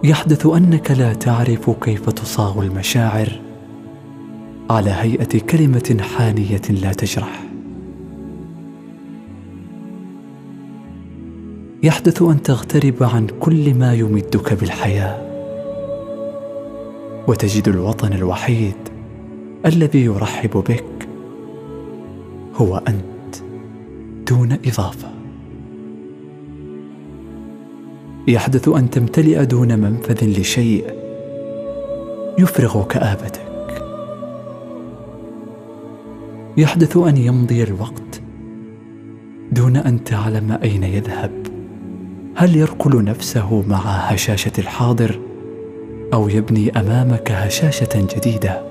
يحدث أنك لا تعرف كيف تصاغ المشاعر على هيئة كلمة حانية لا تجرح. يحدث أن تغترب عن كل ما يمدك بالحياة، وتجد الوطن الوحيد الذي يرحب بك هو أنت دون إضافة. يحدث أن تمتلئ دون منفذ لشيء يفرغ كآبتك. يحدث أن يمضي الوقت دون أن تعلم أين يذهب، هل يركل نفسه مع هشاشة الحاضر أو يبني أمامك هشاشة جديدة.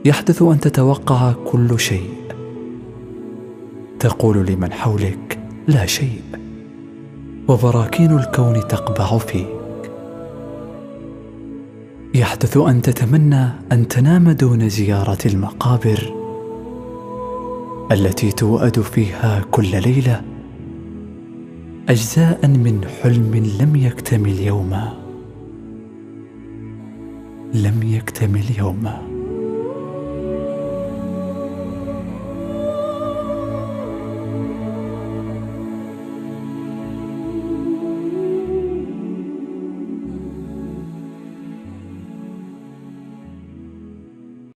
يحدث أن تتوقع كل شيء، تقول لمن حولك لا شيء، وبراكين الكون تقبع فيك. يحدث أن تتمنى أن تنام دون زيارة المقابر التي توأد فيها كل ليلة أجزاء من حلم لم يكتمل يوما.